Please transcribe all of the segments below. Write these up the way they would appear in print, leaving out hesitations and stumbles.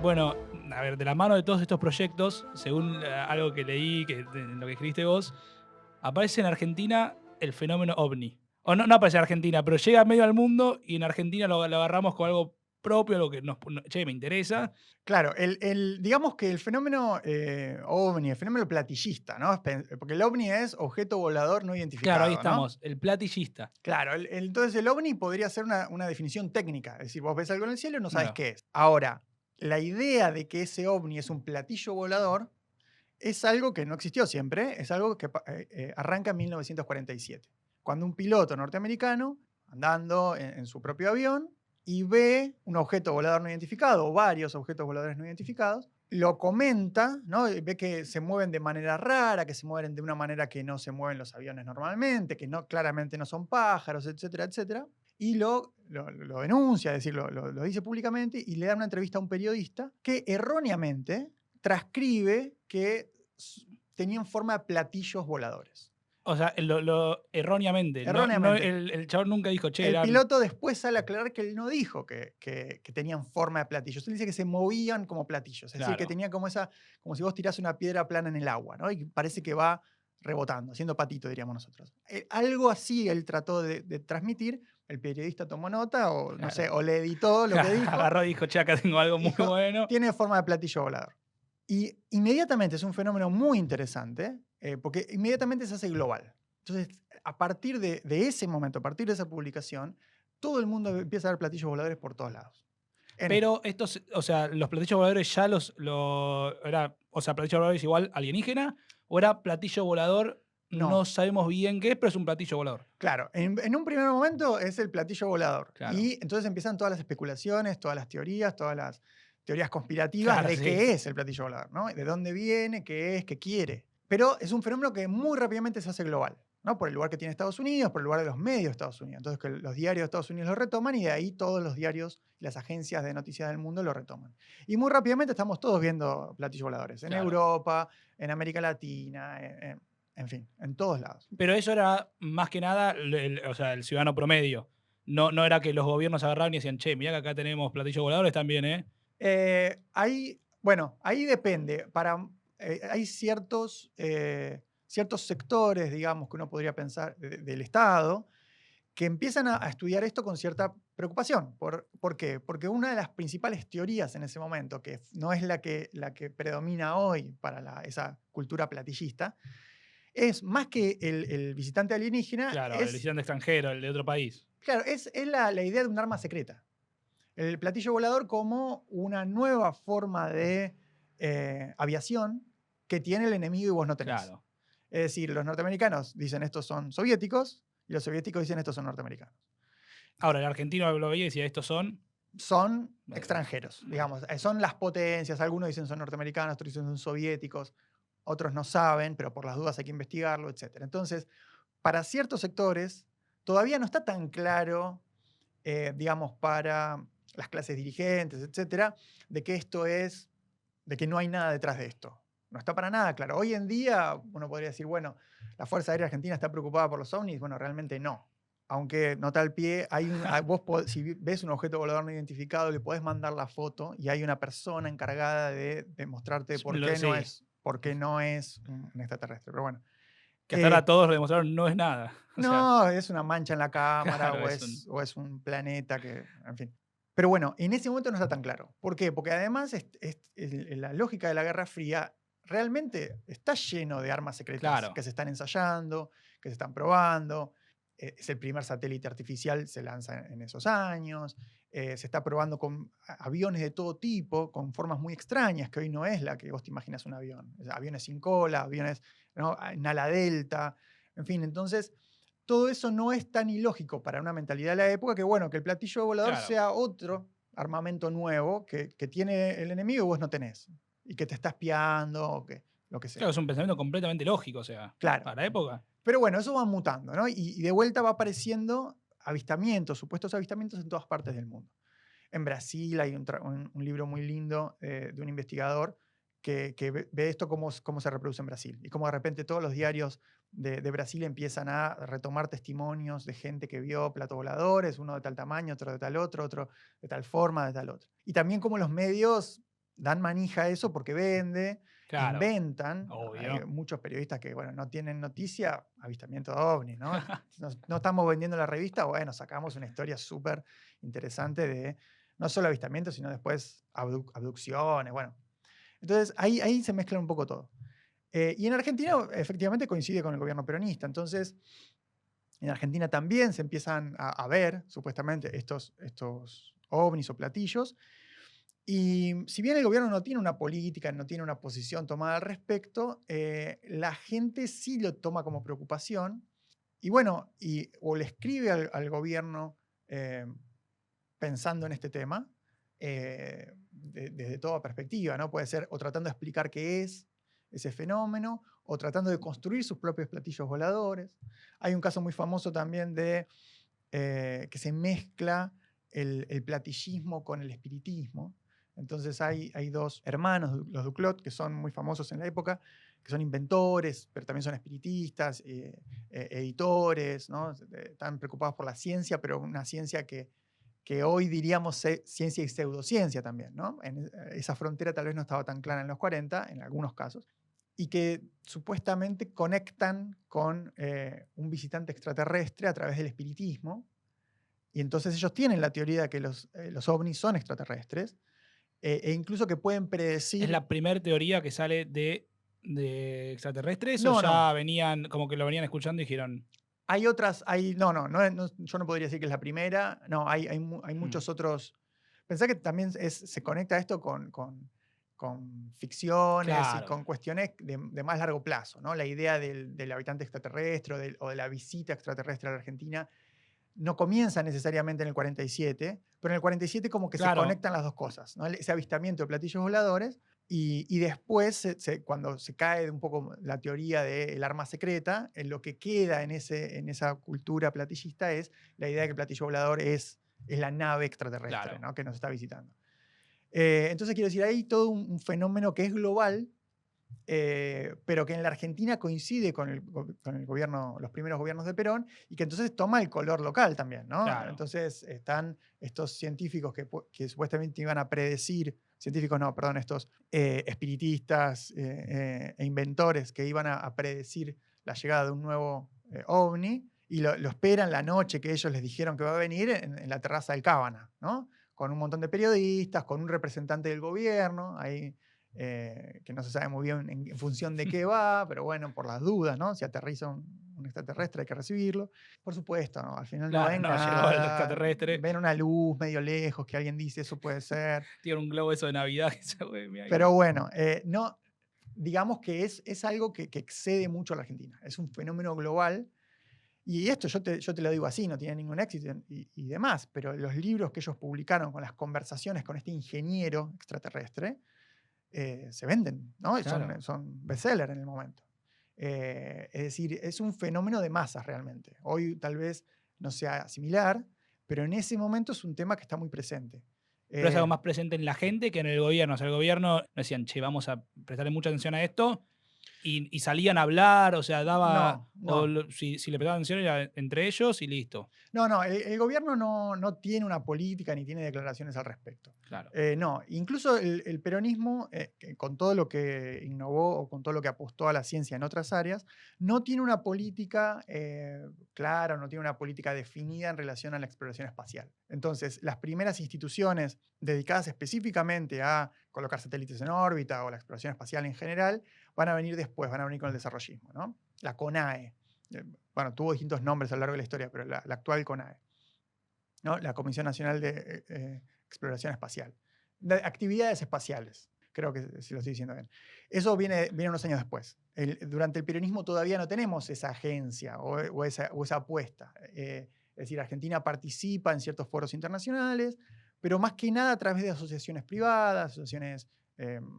Bueno, a ver, de la mano de todos estos proyectos, según algo que leí, en lo que escribiste vos, aparece en Argentina el fenómeno ovni. O no, no aparece en Argentina, pero llega medio al mundo y en Argentina lo agarramos con algo propio, algo que che, me interesa. Claro, digamos que el fenómeno ovni, el fenómeno platillista, ¿no? Porque el ovni es objeto volador no Claro, ahí identificado, ¿no? estamos, el platillista. Claro, entonces el ovni podría ser una definición técnica, es decir, vos ves algo en el cielo y no sabes Claro. qué es. Ahora, la idea de que ese ovni es un platillo volador es algo que no existió siempre, es algo que arranca en 1947, cuando un piloto norteamericano, andando en su propio avión, y ve un objeto volador no identificado, o varios objetos voladores no identificados, lo comenta, ¿no? Y ve que se mueven de manera rara, que se mueven de una manera que no se mueven los aviones normalmente, que no, claramente no son pájaros, etcétera, etcétera, y lo denuncia, es decir, lo dice públicamente y le da una entrevista a un periodista que erróneamente transcribe que tenían forma de platillos voladores. O sea, erróneamente. No, no, Erróneamente. el chabón nunca dijo, che, El eran. piloto después sale a aclarar que él no dijo que tenían forma de platillos. Él dice que se movían como platillos. Es decir, que Claro. tenía como si vos tirás una piedra plana en el agua, ¿no? Y parece que va rebotando, haciendo patito, diríamos nosotros. Algo así él trató de transmitir. El periodista tomó nota, o no sé, Claro. o le editó lo que dijo. Agarró y dijo, che, acá tengo algo muy Dijo, bueno. tiene forma de platillo volador. Y inmediatamente es un fenómeno muy interesante, porque inmediatamente se hace global. Entonces, a partir de ese momento, a partir de esa publicación, todo el mundo empieza a ver platillos voladores por todos lados. En Pero estos, o sea, los platillos voladores ya era, o sea, platillo volador es igual alienígena, o era platillo volador, no No, sabemos bien qué es, pero es un platillo volador. claro, en un primer momento es el platillo volador. Claro. Y entonces empiezan todas las especulaciones, todas las teorías, todas las teorías conspirativas Claro, de sí. qué es el platillo volador, ¿no? De dónde viene, qué es, qué quiere. Pero es un fenómeno que muy rápidamente se hace global, ¿no? Por el lugar que tiene Estados Unidos, por el lugar de los medios de Estados Unidos. Entonces, que los diarios de Estados Unidos lo retoman y de ahí todos los diarios y las agencias de noticias del mundo lo retoman. Y muy rápidamente estamos todos viendo platillos voladores en Claro. Europa, en América Latina, en fin, en todos lados. Pero eso era más que nada, o sea, el ciudadano promedio. No, no era que los gobiernos agarraban y decían, che, mirá que acá tenemos platillos voladores también, ¿eh? Bueno, ahí depende. Hay ciertos sectores, digamos, que uno podría pensar del Estado, que empiezan a estudiar esto con cierta preocupación. ¿Por qué? Porque una de las principales teorías en ese momento, que no es la que predomina hoy para esa cultura platillista, es más que el visitante alienígena, Claro, el visitante extranjero, el de otro país. claro, es la idea de un arma secreta. El platillo volador como una nueva forma de aviación que tiene el enemigo y vos no tenés. Claro. Es decir, los norteamericanos dicen estos son soviéticos y los soviéticos dicen estos son norteamericanos. Ahora, el argentino lo veía y decía, estos son. Son eh, extranjeros, digamos. Son las potencias. Algunos dicen son norteamericanos, otros dicen son soviéticos, otros no saben, pero por las dudas hay que investigarlo, etc. Entonces, para ciertos sectores, todavía no está tan claro, digamos, para las clases dirigentes, etcétera, de que de que no hay nada detrás de esto. No está para nada claro. Hoy en día uno podría decir, bueno, la Fuerza Aérea Argentina está preocupada por los ovnis. Bueno, realmente no. Aunque, nota al pie, si ves un objeto volador no identificado, le podés mandar la foto y hay una persona encargada de mostrarte Sí, por qué no es un extraterrestre. Pero bueno, que hasta ahora eh, todos lo demostraron no es nada. O sea, no, es una mancha en la cámara claro, es un. o es un planeta que, en fin. Pero bueno, en ese momento no está tan claro. ¿Por qué? Porque además la lógica de la Guerra Fría realmente está lleno de armas secretas Claro. que se están ensayando, que se están probando. Es el primer satélite artificial, se lanza en esos años. Se está probando con aviones de todo tipo, con formas muy extrañas, que hoy no es la que vos te imaginas un avión. O sea, aviones sin cola, aviones, ¿no?, en ala delta. En fin, entonces todo eso no es tan ilógico para una mentalidad de la época que, bueno, que el platillo volador Claro. sea otro armamento nuevo que tiene el enemigo y vos no tenés. Y que te está espiando o que lo que Claro, sea. es un pensamiento completamente lógico, o sea, Claro. para la época. Pero bueno, eso va mutando, ¿no? Y de vuelta va apareciendo avistamientos, supuestos avistamientos en todas partes del mundo. En Brasil hay un libro muy lindo de un investigador que ve esto cómo se reproduce en Brasil y cómo de repente todos los diarios de Brasil empiezan a retomar testimonios de gente que vio platos voladores, uno de tal tamaño, otro de tal otro de tal forma, de tal otro. Y también cómo los medios dan manija a eso porque vende, Claro, inventan. Hay obvio. muchos periodistas que, bueno, no tienen noticia, avistamiento de ovnis, ¿no? No estamos vendiendo la revista, bueno, sacamos una historia súper interesante de no solo avistamientos, sino después abducciones, bueno. Entonces ahí se mezcla un poco todo. Y en Argentina efectivamente coincide con el gobierno peronista. Entonces, en Argentina también se empiezan a ver supuestamente estos ovnis o platillos. Y si bien el gobierno no tiene una política, no tiene una posición tomada al respecto, la gente sí lo toma como preocupación. Y bueno, o le escribe al gobierno eh, pensando en este tema, desde toda perspectiva, ¿no? Puede ser o tratando de explicar qué es ese fenómeno, o tratando de construir sus propios platillos voladores. Hay un caso muy famoso también de que se mezcla el platillismo con el espiritismo. Entonces hay dos hermanos, los Duclot, que son muy famosos en la época, que son inventores, pero también son espiritistas, editores, ¿no? Están preocupados por la ciencia, pero una ciencia que hoy diríamos ciencia y pseudociencia también, ¿no? Esa frontera tal vez no estaba tan clara en los 40, en algunos casos, y que supuestamente conectan con un visitante extraterrestre a través del espiritismo, y entonces ellos tienen la teoría de que los ovnis son extraterrestres, e incluso que pueden ¿Es predecir... la primera teoría que sale de extraterrestres o No, no, ya venían, como que lo venían escuchando y dijeron, hay otras, yo no podría decir que es la primera, no, hay "Mm, muchos otros. Pensá que también se conecta esto con ficciones y claro, con cuestiones de más largo plazo, ¿no? La idea del habitante extraterrestre o de la visita extraterrestre a la Argentina no comienza necesariamente en el 47, pero en el 47 como que se claro, conectan las dos cosas, ¿no? Ese avistamiento de platillos voladores y después, cuando se cae un poco la teoría del arma secreta, lo que queda en esa cultura platillista es la idea de que el platillo volador es la nave extraterrestre, claro. ¿no? Que nos está visitando. Entonces quiero decir, hay todo un fenómeno que es global, pero que en la Argentina coincide con el gobierno, los primeros gobiernos de Perón, y que entonces toma el color local también, ¿no? Claro. Entonces están estos científicos que supuestamente iban a predecir, científicos no, perdón, estos espiritistas e inventores que iban a predecir la llegada de un nuevo ovni, y lo esperan la noche que ellos les dijeron que va a venir en la terraza del Cábana, ¿no? Con un montón de periodistas, con un representante del gobierno, ahí que no se sabe muy bien en función de qué va, pero bueno, por las dudas, ¿no? Si aterriza un extraterrestre hay que recibirlo. Por supuesto, ¿no? Al final no Claro, ven no, llegó el nada, extraterrestre, ven una luz medio lejos que alguien dice eso puede ser, tiene un globo eso de Navidad que se ve, mira pero ahí. bueno, no, digamos que es algo que excede mucho a la Argentina, es un fenómeno global. Y esto yo te lo digo así, no tiene ningún éxito y demás, pero los libros que ellos publicaron con las conversaciones con este ingeniero extraterrestre, se venden, ¿no? Y Claro. son bestseller en el momento. Es decir, es un fenómeno de masas realmente. Hoy tal vez no sea similar, pero en ese momento es un tema que está muy presente. Pero es algo Eh, más presente en la gente que en el gobierno. O sea, el gobierno decían, che, vamos a prestarle mucha atención a esto. Y salían a hablar, o sea, daba. no, no. Si le prestaban atención era entre ellos y listo. No, no, el gobierno no tiene una política ni tiene declaraciones al respecto. Claro. No, incluso el peronismo, con todo lo que innovó o con todo lo que apostó a la ciencia en otras áreas, no tiene una política clara, no tiene una política definida en relación a la exploración espacial. Entonces, las primeras instituciones dedicadas específicamente a colocar satélites en órbita o la exploración espacial en general, van a venir después, van a venir con el desarrollismo, ¿no? La CONAE. Bueno, tuvo distintos nombres a lo largo de la historia, pero la actual CONAE, ¿no? La Comisión Nacional de Exploración Espacial. De actividades espaciales, creo que si lo estoy diciendo bien. Eso viene unos años después. Durante el peronismo todavía no tenemos esa agencia o esa apuesta. Es decir, Argentina participa en ciertos foros internacionales, pero más que nada a través de asociaciones privadas,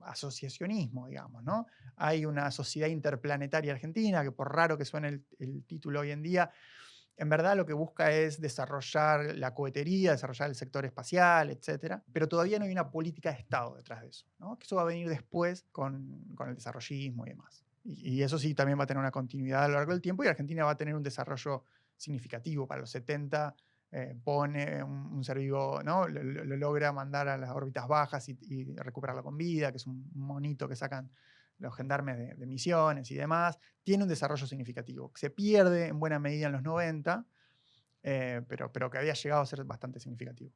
asociacionismo, digamos, ¿no? Hay una sociedad interplanetaria argentina, que por raro que suene el título hoy en día, en verdad lo que busca es desarrollar la cohetería, desarrollar el sector espacial, etcétera, pero todavía no hay una política de Estado detrás de eso, ¿no? Que eso va a venir después con el desarrollismo y demás. Y eso sí también va a tener una continuidad a lo largo del tiempo y Argentina va a tener un desarrollo significativo para los 70. pone un ser vivo, ¿no? Lo logra mandar a las órbitas bajas y recuperarlo con vida, que es un monito que sacan los gendarmes de misiones y demás. Tiene un desarrollo significativo. Se pierde en buena medida en los 90, pero que había llegado a ser bastante significativo.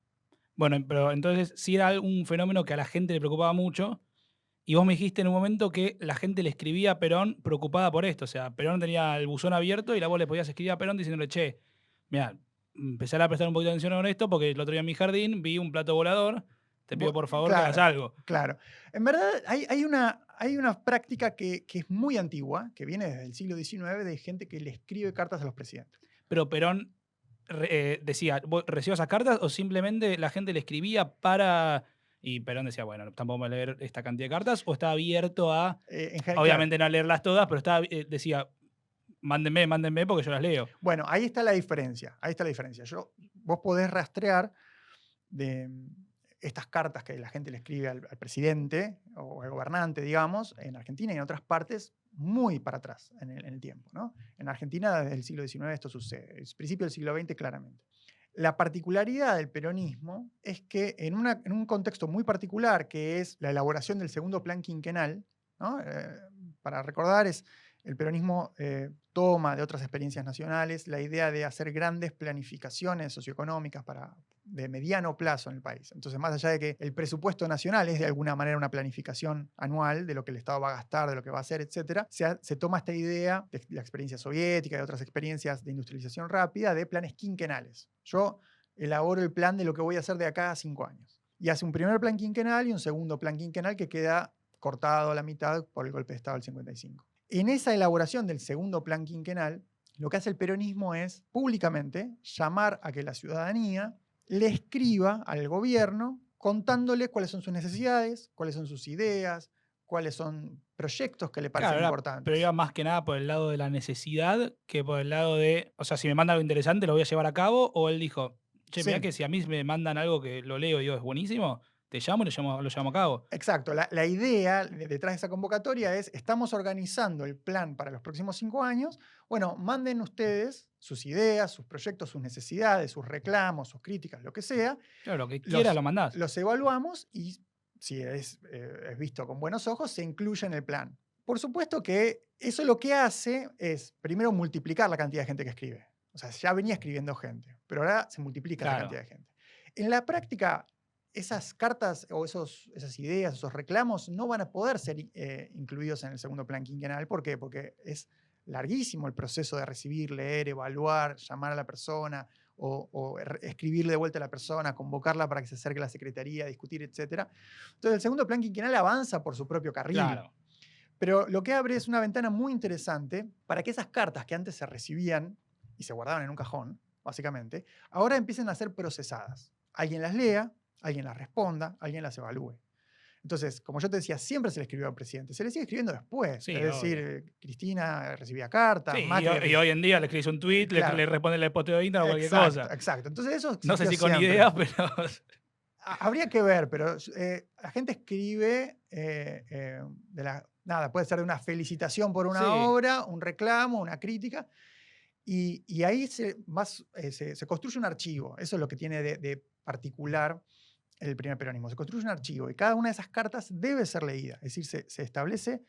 Bueno, pero entonces sí era un fenómeno que a la gente le preocupaba mucho. Y vos me dijiste en un momento que la gente le escribía a Perón preocupada por esto. O sea, Perón tenía el buzón abierto y vos le podías escribir a Perón diciéndole, che, mira, empezar a prestar un poquito de atención con esto porque el otro día en mi jardín vi un plato volador, te pido por favor que hagas Claro, algo. claro. En verdad hay una práctica que es muy antigua, que viene desde el siglo XIX, de gente que le escribe cartas a los presidentes. Pero Perón decía, ¿vos recibís esas cartas o simplemente la gente le escribía para... Y Perón decía, bueno, tampoco voy a leer esta cantidad de cartas, o estaba abierto a, Claro. obviamente no a leerlas todas, pero estaba, decía, mándenme, mándenme porque yo las leo. Bueno, ahí está la diferencia. Ahí está la diferencia. Vos podés rastrear de estas cartas que la gente le escribe al presidente o al gobernante, digamos, en Argentina y en otras partes, muy para atrás en el tiempo, ¿no? En Argentina, desde el siglo XIX, esto sucede. Es principio del siglo XX, claramente. La particularidad del peronismo es que en un contexto muy particular, que es la elaboración del segundo plan quinquenal, ¿no? Para recordar, el peronismo toma de otras experiencias nacionales la idea de hacer grandes planificaciones socioeconómicas de mediano plazo en el país. Entonces, más allá de que el presupuesto nacional es de alguna manera una planificación anual de lo que el Estado va a gastar, de lo que va a hacer, etc., se toma esta idea de la experiencia soviética y de otras experiencias de industrialización rápida de planes quinquenales. Yo elaboro el plan de lo que voy a hacer de acá a 5 años. Y hace un primer plan quinquenal y un segundo plan quinquenal que queda cortado a la mitad por el golpe de Estado del 55. En esa elaboración del segundo plan quinquenal, lo que hace el peronismo es públicamente llamar a que la ciudadanía le escriba al gobierno contándole cuáles son sus necesidades, cuáles son sus ideas, cuáles son proyectos que le parecen Claro, pero importantes. iba más que nada por el lado de la necesidad que por el lado de, o sea, si me manda algo interesante lo voy a llevar a cabo, o él dijo, che, mirá Sí, que si a mí me mandan algo que lo leo y digo es buenísimo, te llamo y lo llamo a cabo. exacto. La idea detrás de esa convocatoria es, estamos organizando el plan para los próximos 5 años. Bueno, manden ustedes sus ideas, sus proyectos, sus necesidades, sus reclamos, sus críticas, lo que sea. Claro, lo que quiera Los, lo mandás. los evaluamos y si es visto con buenos ojos, se incluye en el plan. Por supuesto que eso lo que hace es, primero, multiplicar la cantidad de gente que escribe. O sea, ya venía escribiendo gente, pero ahora se multiplica esa Claro. cantidad de gente. En la práctica, esas cartas o esas ideas, esos reclamos no van a poder ser incluidos en el segundo plan quinquenal. ¿Por qué? Porque es larguísimo el proceso de recibir, leer, evaluar, llamar a la persona o escribirle de vuelta a la persona, convocarla para que se acerque a la secretaría, discutir, etc. Entonces, el segundo plan quinquenal avanza por su propio carril. Claro. Pero lo que abre es una ventana muy interesante para que esas cartas que antes se recibían y se guardaban en un cajón, básicamente, ahora empiecen a ser procesadas. Alguien las lea, alguien las responda, alguien las evalúe. Entonces, como yo te decía, siempre se le escribió al presidente. Se le sigue escribiendo después. Sí, Es decir, obvio. Cristina recibía cartas, Sí, Macri... y hoy en día le escribes un tweet, Claro, le responde el posteo de Instagram o cualquier exacto, cosa. exacto. Entonces eso No sé existió si con siempre. ideas, pero... Habría que ver, pero la gente escribe nada, puede ser de una felicitación por una Sí, obra, un reclamo, una crítica, y ahí se construye un archivo. Eso es lo que tiene de particular el primer peronismo. Se construye un archivo y cada una de esas cartas debe ser leída. Es decir, se establece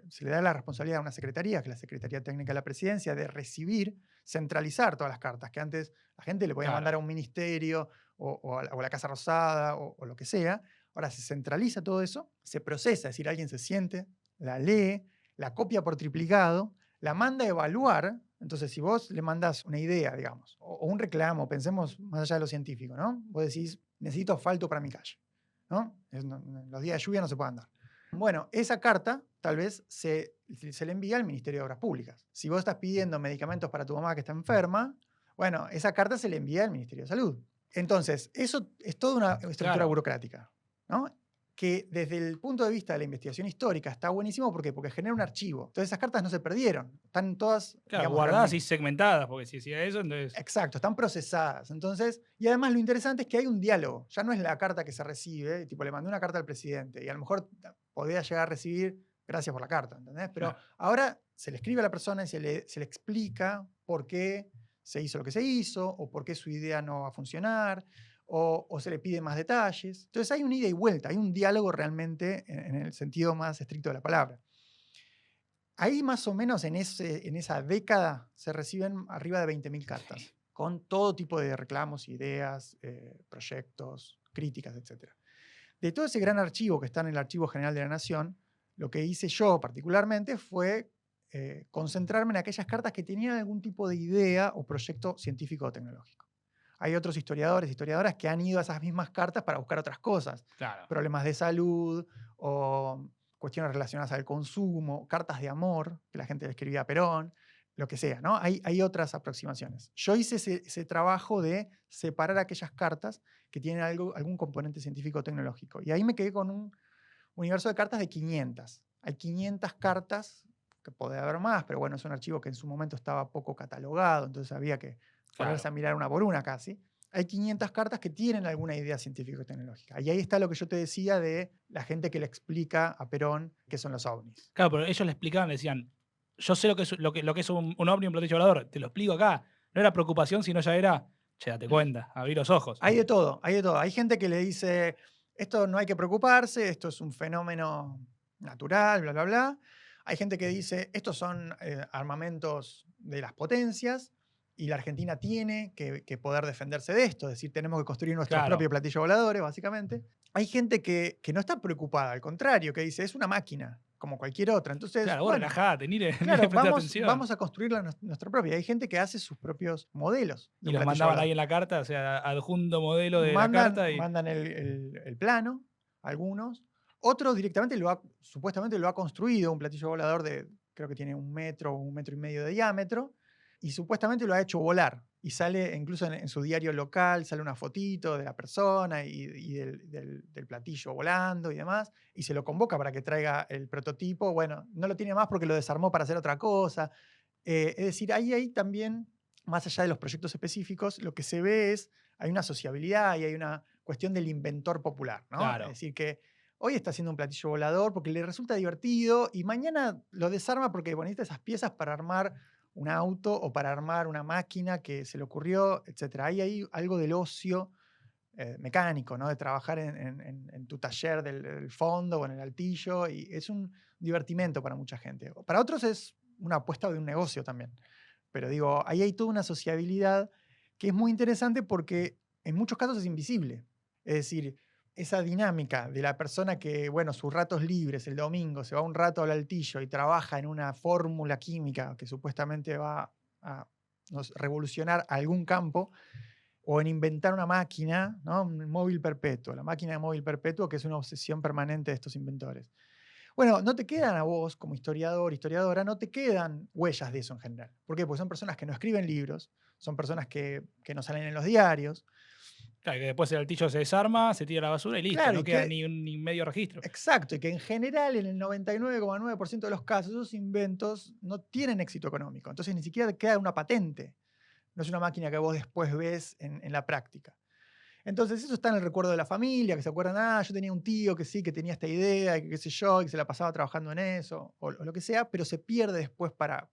se le da la responsabilidad a una secretaría, que es la Secretaría Técnica de la Presidencia, de recibir, centralizar todas las cartas, que antes la gente le podía claro. mandar a un ministerio o a la Casa Rosada o lo que sea. Ahora se centraliza todo eso, se procesa, es decir, alguien se siente, la lee, la copia por triplicado, la manda a evaluar. Entonces, si vos le mandás una idea, digamos, o un reclamo, pensemos más allá de lo científico, ¿no? Vos decís, necesito asfalto para mi calle, ¿no? Los días de lluvia no se puede andar. Bueno, esa carta tal vez se le envía al Ministerio de Obras Públicas. Si vos estás pidiendo medicamentos para tu mamá que está enferma, bueno, esa carta se le envía al Ministerio de Salud. Entonces, eso es toda una estructura Claro. burocrática, ¿no? Que desde el punto de vista de la investigación histórica está buenísimo. ¿Por qué? Porque genera un archivo. Entonces esas cartas no se perdieron. Están todas, Claro, digamos, guardadas y segmentadas, porque si hacía eso, entonces... exacto, están procesadas. Entonces, y además lo interesante es que hay un diálogo. Ya no es la carta que se recibe, tipo, le mandé una carta al presidente y a lo mejor podría llegar a recibir gracias por la carta, ¿entendés? Pero Claro. ahora se le escribe a la persona y se le explica por qué se hizo lo que se hizo, o por qué su idea no va a funcionar, o se le pide más detalles. Entonces hay un ida y vuelta, hay un diálogo realmente en el sentido más estricto de la palabra. Ahí más o menos en esa década se reciben arriba de 20.000 cartas, Sí. con todo tipo de reclamos, ideas, proyectos, críticas, etc. De todo ese gran archivo que está en el Archivo General de la Nación, lo que hice yo particularmente fue concentrarme en aquellas cartas que tenían algún tipo de idea o proyecto científico o tecnológico. Hay otros historiadores, historiadoras que han ido a esas mismas cartas para buscar otras cosas, Claro. problemas de salud o cuestiones relacionadas al consumo, cartas de amor que la gente le escribía a Perón, lo que sea, ¿no? Hay otras aproximaciones. Yo hice ese trabajo de separar aquellas cartas que tienen algún componente científico o tecnológico. Y ahí me quedé con un universo de cartas de 500. Hay 500 cartas, que puede haber más, pero bueno, es un archivo que en su momento estaba poco catalogado, entonces había que ponerse Claro. a mirar una por una casi. Hay 500 cartas que tienen alguna idea científica o tecnológica. Y ahí está lo que yo te decía de la gente que le explica a Perón qué son los ovnis. Claro, pero ellos le explicaban, le decían, yo sé lo que es un ovni, un platillo volador, te lo explico acá. No era preocupación, sino ya era, che, date cuenta, abrí los ojos. Hay de todo, hay de todo. Hay gente que le dice, esto no hay que preocuparse, esto es un fenómeno natural, bla, bla, bla. Hay gente que dice, estos son armamentos de las potencias y la Argentina tiene que poder defenderse de esto, es decir, tenemos que construir nuestros Claro, propios platillos voladores, básicamente. Hay gente que no está preocupada, al contrario, que dice, es una máquina, como cualquier otra. Entonces, claro, vos bueno, relajate, ni le, ni le claro, presté atención. vamos a construirla nuestra propia. Hay gente que hace sus propios modelos de Y un los platillo mandaban ahí volador. en la carta, o sea, adjunto modelo de la Mandan, carta y. mandan el plano, algunos. Otros directamente supuestamente lo ha construido un platillo volador de, creo que tiene 1 metro o 1,5 metros de diámetro, y supuestamente lo ha hecho volar. Y sale, incluso en su diario local, sale una fotito de la persona y del platillo volando y demás, y se lo convoca para que traiga el prototipo. Bueno, no lo tiene más porque lo desarmó para hacer otra cosa. Es decir, ahí también, más allá de los proyectos específicos, lo que se ve es, hay una sociabilidad y hay una cuestión del inventor popular, ¿no? Es Claro. decir, que hoy está haciendo un platillo volador porque le resulta divertido y mañana lo desarma porque bueno, necesita esas piezas para armar un auto o para armar una máquina que se le ocurrió, etc. Ahí hay algo del ocio mecánico, ¿no? De trabajar en tu taller del fondo o en el altillo, y es un divertimento para mucha gente. Para otros es una apuesta de un negocio también. Pero digo, ahí hay toda una sociabilidad que es muy interesante porque en muchos casos es invisible. Es decir, esa dinámica de la persona que, bueno, sus ratos libres, el domingo, se va un rato al altillo y trabaja en una fórmula química que supuestamente va a revolucionar algún campo, o en inventar una máquina, ¿no? Un móvil perpetuo, la máquina de móvil perpetuo, que es una obsesión permanente de estos inventores. Bueno, no te quedan a vos, como historiador, historiadora, no te quedan huellas de eso en general. ¿Por qué? Porque son personas que no escriben libros, son personas que no salen en los diarios. Claro, que después el altillo se desarma, se tira a la basura y listo, Claro, no queda ni medio registro. exacto, y que en general, en el 99,9% de los casos, esos inventos no tienen éxito económico. Entonces ni siquiera queda una patente. No es una máquina que vos después ves en la práctica. Entonces eso está en el recuerdo de la familia, que se acuerdan, yo tenía un tío que sí, que tenía esta idea, y que qué sé yo, y que se la pasaba trabajando en eso, o lo que sea, pero se pierde después para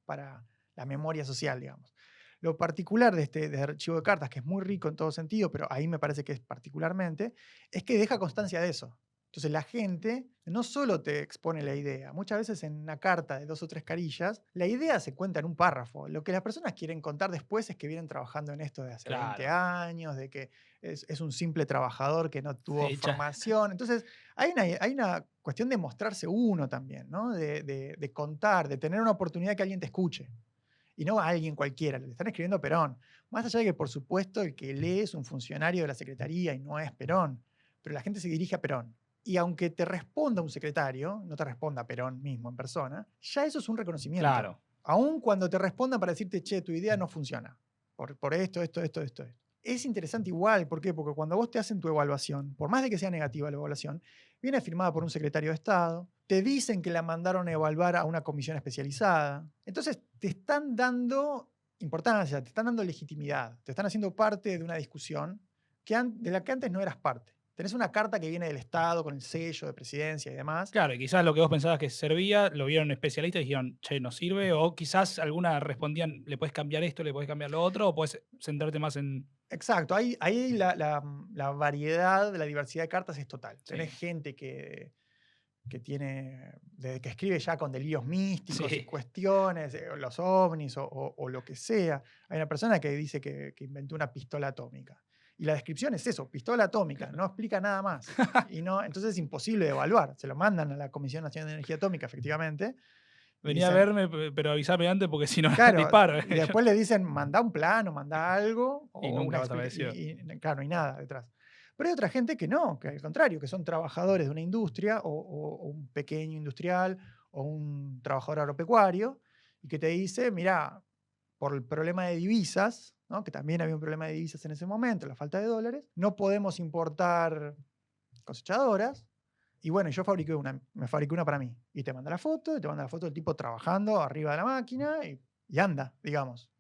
la memoria social, digamos. Lo particular de este archivo de cartas, que es muy rico en todo sentido, pero ahí me parece que es particularmente, es que deja constancia de eso. Entonces la gente no solo te expone la idea, muchas veces en una carta de 2 o 3 carillas, la idea se cuenta en un párrafo. Lo que las personas quieren contar después es que vienen trabajando en esto de hace 20 Claro. años, de que es un simple trabajador que no tuvo Fecha. formación. Entonces, hay una cuestión de mostrarse uno también, ¿no? De contar, de tener una oportunidad que alguien te escuche. Y no a alguien cualquiera, le están escribiendo a Perón. Más allá de que, por supuesto, el que lee es un funcionario de la Secretaría y no es Perón, pero la gente se dirige a Perón. Y aunque te responda un secretario, no te responda Perón mismo en persona, ya eso es un reconocimiento. Claro. Aun cuando te respondan para decirte, che, tu idea no funciona. Por esto. Es interesante igual, ¿por qué? Porque cuando vos te hacen tu evaluación, por más de que sea negativa la evaluación, viene firmada por un secretario de Estado, te dicen que la mandaron a evaluar a una comisión especializada. Entonces, te están dando importancia, te están dando legitimidad, te están haciendo parte de una discusión de la que antes no eras parte. Tenés una carta que viene del Estado con el sello de presidencia y demás. Claro, y quizás lo que vos pensabas que servía, lo vieron especialistas y dijeron, che, ¿nos sirve? O quizás alguna respondían, le puedes cambiar esto, le puedes cambiar lo otro, o puedes centrarte más en. Exacto, ahí la variedad, la diversidad de cartas es total. Tenés Sí. gente que escribe ya con delirios místicos y Sí. cuestiones, los ovnis o lo que sea. Hay una persona que dice que inventó una pistola atómica. Y la descripción es eso, pistola atómica, Claro. no explica nada más. Entonces es imposible de evaluar. Se lo mandan a la Comisión Nacional de Energía Atómica, efectivamente, y Venía a dicen, verme, pero avísame antes porque si no claro, disparo. y después le dicen, manda un plano, manda algo, Y o nunca una más apareció. claro, no hay nada detrás. Pero hay otra gente que no, que al contrario, que son trabajadores de una industria, o un pequeño industrial, o un trabajador agropecuario, y que te dice, mira, por el problema de divisas, ¿no? Que también había un problema de divisas en ese momento, la falta de dólares, no podemos importar cosechadoras. Y bueno, yo me fabriqué una para mí. Y te manda la foto, y te manda la foto del tipo trabajando arriba de la máquina y anda, digamos.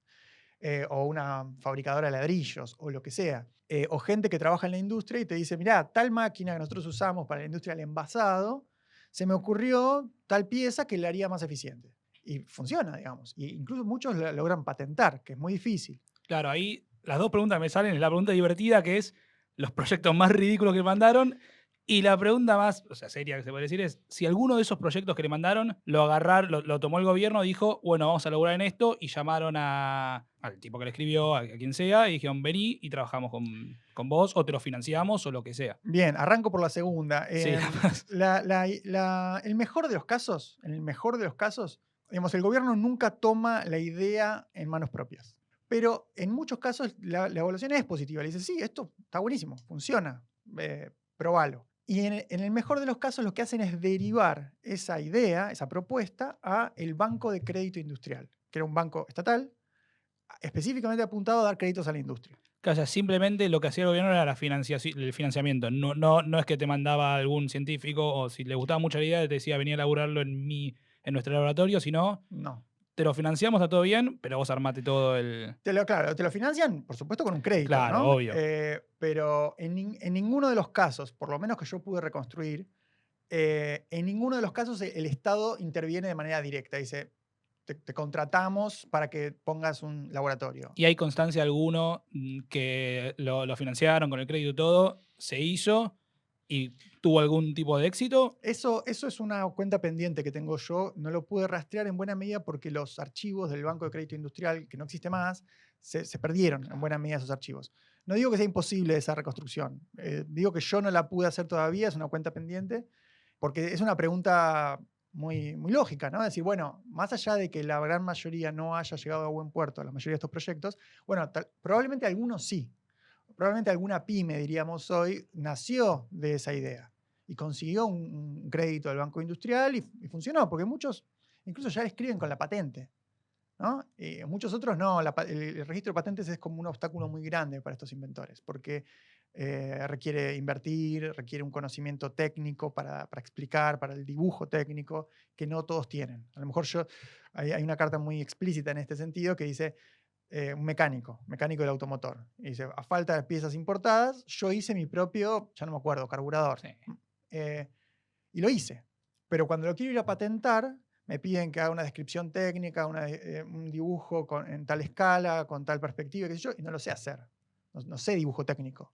O una fabricadora de ladrillos, o lo que sea. O gente que trabaja en la industria y te dice, mirá, tal máquina que nosotros usamos para la industria del envasado, se me ocurrió tal pieza que la haría más eficiente. Y funciona, digamos. Y incluso muchos la logran patentar, que es muy difícil. Claro, ahí las dos preguntas que me salen es la pregunta divertida, que es los proyectos más ridículos que mandaron, y la pregunta más, o sea, seria que se puede decir es, si alguno de esos proyectos que le mandaron lo agarraron, lo tomó el gobierno, dijo, bueno, vamos a lograr en esto, y llamaron al tipo que le escribió, a quien sea, y dijeron, vení y trabajamos con vos, o te lo financiamos, o lo que sea. Bien, arranco por la segunda. Sí, El mejor de los casos, en el mejor de los casos, digamos, el gobierno nunca toma la idea en manos propias. Pero en muchos casos la evaluación es positiva. Le dice, sí, esto está buenísimo, funciona, probalo. Y en el mejor de los casos lo que hacen es derivar esa idea, esa propuesta, a el Banco de Crédito Industrial, que era un banco estatal específicamente apuntado a dar créditos a la industria. o sea, simplemente lo que hacía el gobierno era el financiamiento. No es que te mandaba algún científico o si le gustaba mucho la idea te decía venía a laburarlo en nuestro laboratorio, sino No. te lo financiamos, está todo bien, pero vos armate todo el. Claro, te lo financian, por supuesto, con un crédito, Claro, ¿no? obvio. Pero en ninguno de los casos, por lo menos que yo pude reconstruir, en ninguno de los casos el Estado interviene de manera directa. Dice, te contratamos para que pongas un laboratorio. ¿Y hay constancia alguno que lo financiaron con el crédito y todo, se hizo y tuvo algún tipo de éxito? Eso es una cuenta pendiente que tengo yo. No lo pude rastrear en buena medida porque los archivos del Banco de Crédito Industrial, que no existe más, se perdieron en buena medida esos archivos. No digo que sea imposible esa reconstrucción. Digo que yo no la pude hacer todavía, es una cuenta pendiente, porque es una pregunta muy, muy lógica, ¿no? Es decir, bueno, más allá de que la gran mayoría no haya llegado a buen puerto, la mayoría de estos proyectos, bueno, probablemente algunos sí. Probablemente alguna pyme, diríamos hoy, nació de esa idea y consiguió un crédito del Banco Industrial y funcionó, porque muchos incluso ya escriben con la patente, ¿no? Muchos otros no, el registro de patentes es como un obstáculo muy grande para estos inventores, porque requiere invertir, requiere un conocimiento técnico para explicar, para el dibujo técnico, que no todos tienen. A lo mejor hay una carta muy explícita en este sentido que dice, un mecánico del automotor. Y dice, a falta de piezas importadas, yo hice mi propio, ya no me acuerdo, carburador. Sí. Y lo hice. Pero cuando lo quiero ir a patentar, me piden que haga una descripción técnica, un dibujo en tal escala, con tal perspectiva, qué sé yo, y no lo sé hacer. No sé dibujo técnico.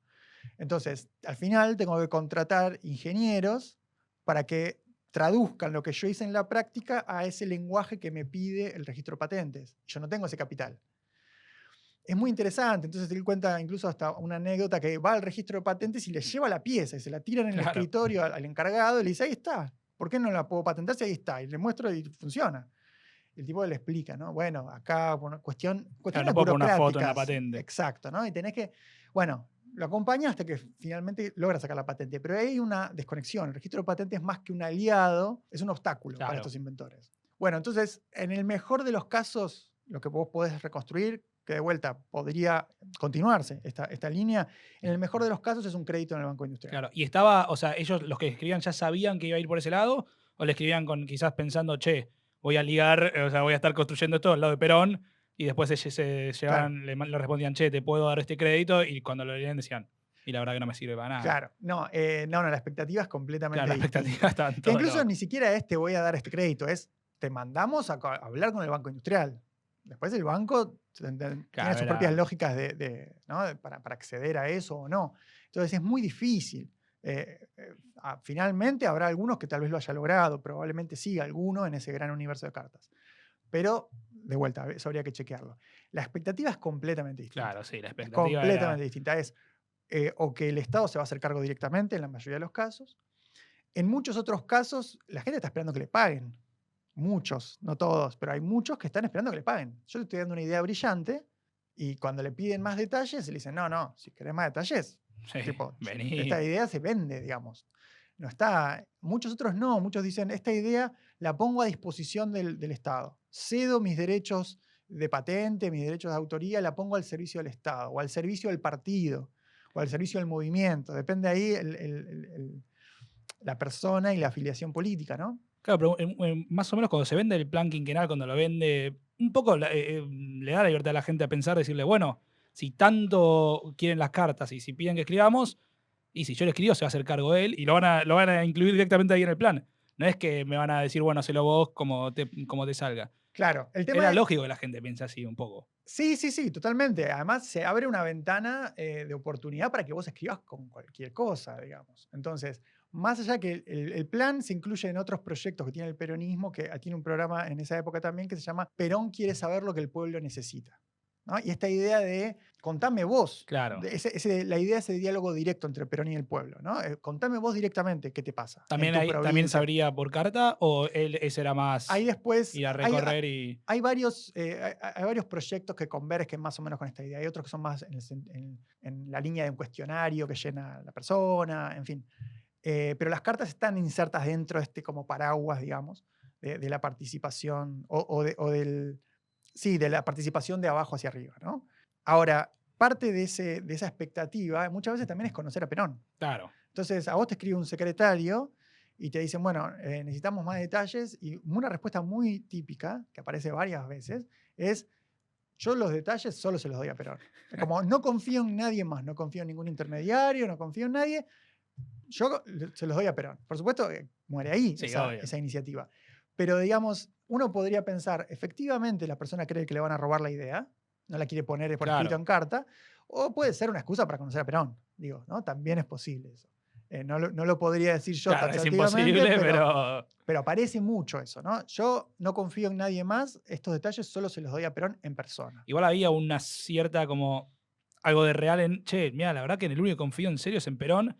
Entonces, al final tengo que contratar ingenieros para que traduzcan lo que yo hice en la práctica a ese lenguaje que me pide el registro de patentes. Yo no tengo ese capital. Es muy interesante, entonces él cuenta incluso hasta una anécdota que va al registro de patentes y le lleva la pieza y se la tiran en el Claro. escritorio al encargado y le dice, ahí está, ¿por qué no la puedo patentar si ahí está? Y le muestro y funciona. El tipo le explica, ¿no? Bueno, acá, bueno, cuestiones Claro, no puedo poner una foto en la burocráticas. patente. Exacto, ¿no? Y tenés que, bueno, lo acompaña hasta que finalmente logra sacar la patente, pero hay una desconexión. El registro de patentes más que un aliado, es un obstáculo para Claro. estos inventores. Bueno, entonces, en el mejor de los casos, lo que vos podés reconstruir, que de vuelta podría continuarse esta línea, en el mejor de los casos es un crédito en el Banco Industrial. Claro. Y estaba, o sea, ellos, los que escribían, ya sabían que iba a ir por ese lado, o le escribían con quizás pensando, che, voy a ligar, o sea, voy a estar construyendo esto al lado de Perón, y después ellos se llevaban, le respondían, che, te puedo dar este crédito, y cuando lo leían decían, Y la verdad que no me sirve para nada. Claro, no, la expectativa es completamente Claro, las distinta. expectativas estaban Que todas incluso locas. ni siquiera es te voy a dar este crédito, es te mandamos a hablar con el Banco Industrial. Después el banco tiene Claro, sus propias era. lógicas ¿no? Para acceder a eso o no. Entonces es muy difícil. Finalmente habrá algunos que tal vez lo haya logrado, probablemente sí, alguno en ese gran universo de cartas. Pero, de vuelta, eso habría que chequearlo. La expectativa es completamente distinta. Claro, sí, la Es expectativa completamente era. distinta. Es o que el Estado se va a hacer cargo directamente en la mayoría de los casos. En muchos otros casos, la gente está esperando que le paguen. Muchos, no todos, pero hay muchos que están esperando que le paguen. Yo le estoy dando una idea brillante y cuando le piden más detalles, le dicen, no, si querés más detalles, Sí, tipo, esta vení. idea se vende, digamos. No está. Muchos otros no, muchos dicen, esta idea la pongo a disposición del Estado. Cedo mis derechos de patente, mis derechos de autoría, la pongo al servicio del Estado, o al servicio del partido, o al servicio del movimiento. Depende ahí la persona y la afiliación política, ¿no? Claro, pero más o menos cuando se vende el plan quinquenal, cuando lo vende, un poco le da la libertad a la gente a pensar, decirle, bueno, si tanto quieren las cartas y si piden que escribamos, y si yo le escribo se va a hacer cargo él y lo van a incluir directamente ahí en el plan. No es que me van a decir, bueno, hacelo vos como te salga. Claro, el tema Era es, lógico que la gente piense así un poco. sí, totalmente. Además, se abre una ventana de oportunidad para que vos escribas con cualquier cosa, digamos. Entonces, más allá que el plan se incluye en otros proyectos que tiene el peronismo, que tiene un programa en esa época también que se llama Perón quiere saber lo que el pueblo necesita. ¿No? Y esta idea de contame vos, Claro. la idea es ese diálogo directo entre Perón y el pueblo. ¿No? Contame vos directamente qué te pasa en tu También provincia. sabría por carta o él ese era Ahí más después, ir a recorrer hay varios, hay varios proyectos que convergen más o menos con esta idea. Hay otros que son más en la línea de un cuestionario que llena la persona, en fin. Pero las cartas están insertas dentro de este como paraguas, digamos, de la participación sí, de la participación de abajo hacia arriba, ¿no? Ahora, parte de esa expectativa muchas veces también es conocer a Perón. Claro. Entonces, a vos te escribe un secretario y te dicen, bueno, necesitamos más detalles. Y una respuesta muy típica, que aparece varias veces, es, yo los detalles solo se los doy a Perón. Es como, no confío en nadie más, no confío en ningún intermediario, no confío en nadie, yo se los doy a Perón. Por supuesto, muere ahí Sí, esa, obvio. esa iniciativa. Pero digamos, uno podría pensar, efectivamente la persona cree que le van a robar la idea, no la quiere poner por escrito Claro. en carta, o puede ser una excusa para conocer a Perón. Digo, ¿no? También es posible eso. No lo podría decir yo Claro, es taxativamente, imposible, pero pero aparece mucho eso, ¿no? Yo no confío en nadie más, estos detalles solo se los doy a Perón en persona. igual había una cierta como algo de real en, che, mira, la verdad que en el único que confío en serio es en Perón,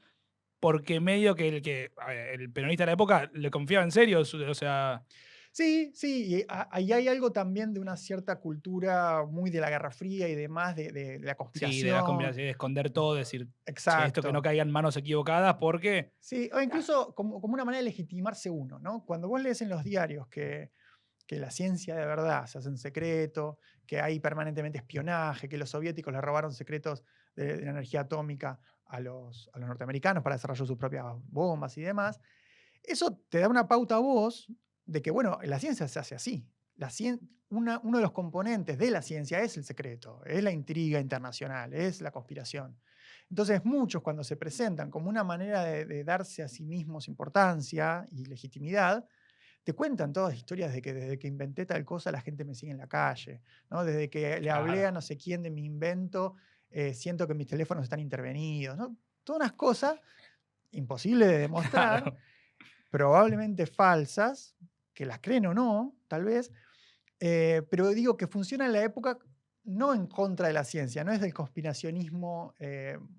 porque medio que a ver, el peronista de la época le confiaba en serio, o sea, Sí, sí, y ahí hay algo también de una cierta cultura muy de la Guerra Fría y demás, de la sí, de la conspiración. conspiración, de esconder todo, decir, che, esto que no Exacto. caiga en manos equivocadas, porque, Sí, o ah, incluso como una manera de legitimarse uno, ¿no? Cuando vos lees en los diarios que la ciencia de verdad se hace en secreto, que hay permanentemente espionaje, que los soviéticos le robaron secretos de la energía atómica a los norteamericanos para desarrollar sus propias bombas y demás, eso te da una pauta a vos de que, bueno, la ciencia se hace así. Uno de los componentes de la ciencia es el secreto, es la intriga internacional, es la conspiración. Entonces, muchos cuando se presentan como una manera de darse a sí mismos importancia y legitimidad, te cuentan todas historias de que desde que inventé tal cosa la gente me sigue en la calle, ¿no? Desde que le hablé claro, a no sé quién de mi invento, siento que mis teléfonos están intervenidos, ¿no? Todas unas cosas imposibles de demostrar, claro, probablemente falsas, que las creen o no, tal vez, pero digo que funciona en la época no en contra de la ciencia, no es del conspiracionismo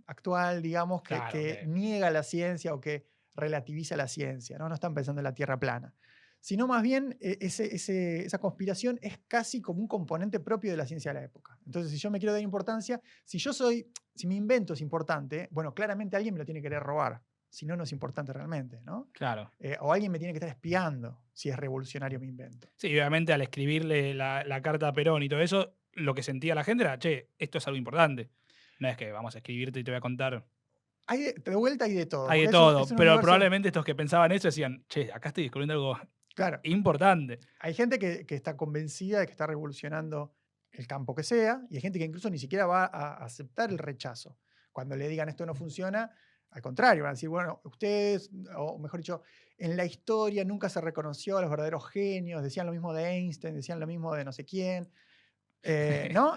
actual, digamos, que, claro, que niega la ciencia o que relativiza la ciencia, ¿no? No están pensando en la Tierra plana, sino más bien esa conspiración es casi como un componente propio de la ciencia de la época. Entonces, si yo me quiero dar importancia, si mi invento es importante, bueno, claramente alguien me lo tiene que querer robar, si no, no es importante realmente, ¿no? claro. O alguien me tiene que estar espiando si es revolucionario mi invento. Sí, obviamente al escribirle la carta a Perón y todo eso, lo que sentía la gente era, che, esto es algo importante. No es que vamos a escribirte y te voy a contar. De vuelta hay de todo, Hay de porque es todo, un pero universo, probablemente estos que pensaban eso decían, che, acá estoy descubriendo algo claro, importante. hay gente que está convencida de que está revolucionando el campo que sea, y hay gente que incluso ni siquiera va a aceptar el rechazo. cuando le digan esto no funciona, al contrario, van a decir, bueno, ustedes, o mejor dicho, en la historia nunca se reconoció a los verdaderos genios, decían lo mismo de Einstein, decían lo mismo de no sé quién. ¿No?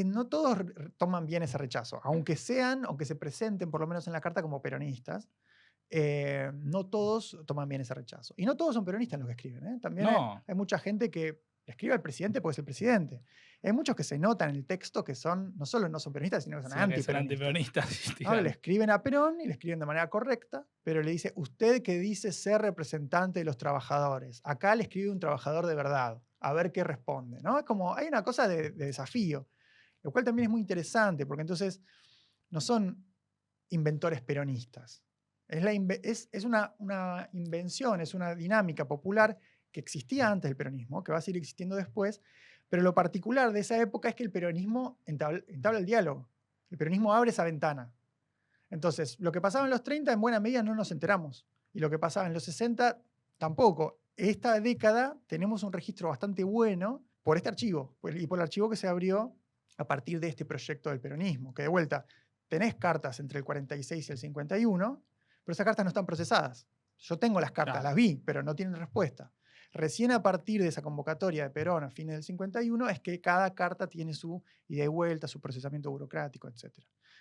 No todos toman bien ese rechazo, aunque se presenten por lo menos en la carta como peronistas, no todos toman bien ese rechazo. Y no todos son peronistas los que escriben, ¿eh? También No, hay mucha gente que le escribe al presidente porque es el presidente. Hay muchos que se notan en el texto que no solo no son peronistas, sino que son sino que son antiperonistas. antiperonistas. ¿No? Le Claro. escriben a Perón y le escriben de manera correcta, pero le dice, usted que dice ser representante de los trabajadores, acá le escribe un trabajador de verdad, a ver qué responde, ¿no? Es como, hay una cosa de desafío, lo cual también es muy interesante, porque entonces no son inventores peronistas. Es una invención, es una dinámica popular que existía antes del peronismo, que va a seguir existiendo después, pero lo particular de esa época es que el peronismo entabla el diálogo. El peronismo abre esa ventana. Entonces, lo que pasaba en los 30 en buena medida no nos enteramos. Y lo que pasaba en los 60 tampoco. Esta década tenemos un registro bastante bueno por este archivo y por el archivo que se abrió a partir de este proyecto del peronismo, que de vuelta tenés cartas entre el 46 y el 51, pero esas cartas no están procesadas. Yo tengo las cartas, Claro. las vi, pero no tienen respuesta. Recién a partir de esa convocatoria de Perón a fines del 51 es que cada carta tiene su ida y vuelta, su procesamiento burocrático, etc.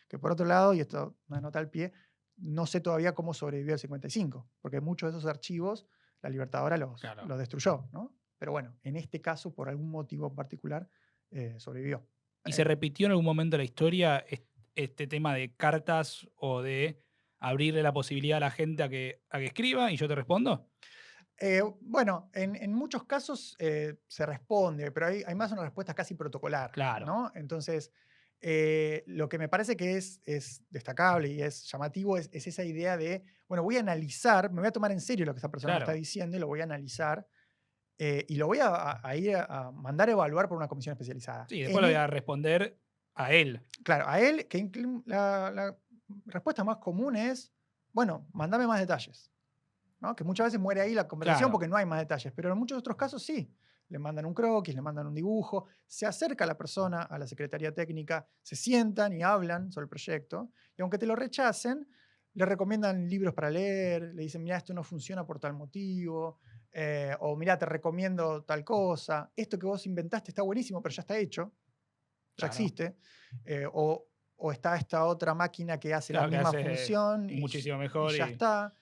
Que por otro lado, y esto una nota al pie, no sé todavía cómo sobrevivió el 55, porque muchos de esos archivos la Libertadora Claro. los destruyó, ¿no? Pero bueno, en este caso, por algún motivo en particular, sobrevivió. ¿Y se Eh, repitió en algún momento de la historia este tema de cartas o de abrirle la posibilidad a la gente a que escriba y yo te respondo? Bueno, en muchos casos se responde, pero hay más una respuesta casi protocolar, Claro, ¿no? Entonces, lo que me parece que es destacable y es llamativo es esa idea de, bueno, voy a analizar, me voy a tomar en serio lo que esta persona me está claro. diciendo y lo voy a analizar y lo voy a ir a mandar a evaluar por una comisión especializada. Sí, después lo voy a responder a él. Claro, a él, la respuesta más común es, bueno, mándame más detalles. ¿No? Que muchas veces muere ahí la conversación Claro, porque no hay más detalles, pero en muchos otros casos sí. Le mandan un croquis, le mandan un dibujo, se acerca la persona a la Secretaría Técnica, se sientan y hablan sobre el proyecto, y aunque te lo rechacen, le recomiendan libros para leer, le dicen, mira, esto no funciona por tal motivo, o mira, te recomiendo tal cosa, esto que vos inventaste está buenísimo, pero ya está hecho, ya claro. existe, o está esta otra máquina que hace la Claro que misma hace función muchísimo y mejor ya y está.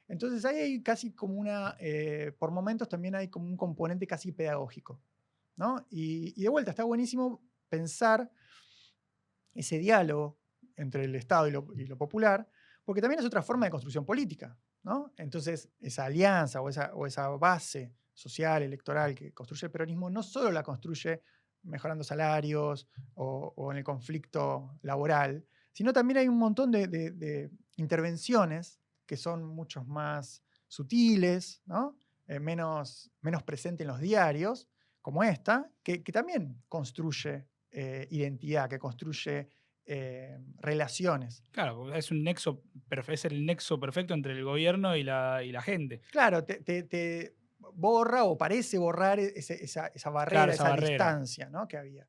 Entonces ahí hay casi como por momentos también hay como un componente casi pedagógico, ¿no? Y de vuelta, está buenísimo pensar ese diálogo entre el Estado y lo popular, porque también es otra forma de construcción política, ¿no? Entonces, esa alianza o esa base social, electoral que construye el peronismo, no solo la construye mejorando salarios o en el conflicto laboral, sino también hay un montón de intervenciones que son mucho más sutiles, ¿no? Menos presente en los diarios, como esta, que también construye identidad, que construye relaciones. claro, es el nexo perfecto entre el gobierno y la gente. Claro, te borra o parece borrar esa Claro, barrera, esa esa barrera. distancia, ¿no? Que había.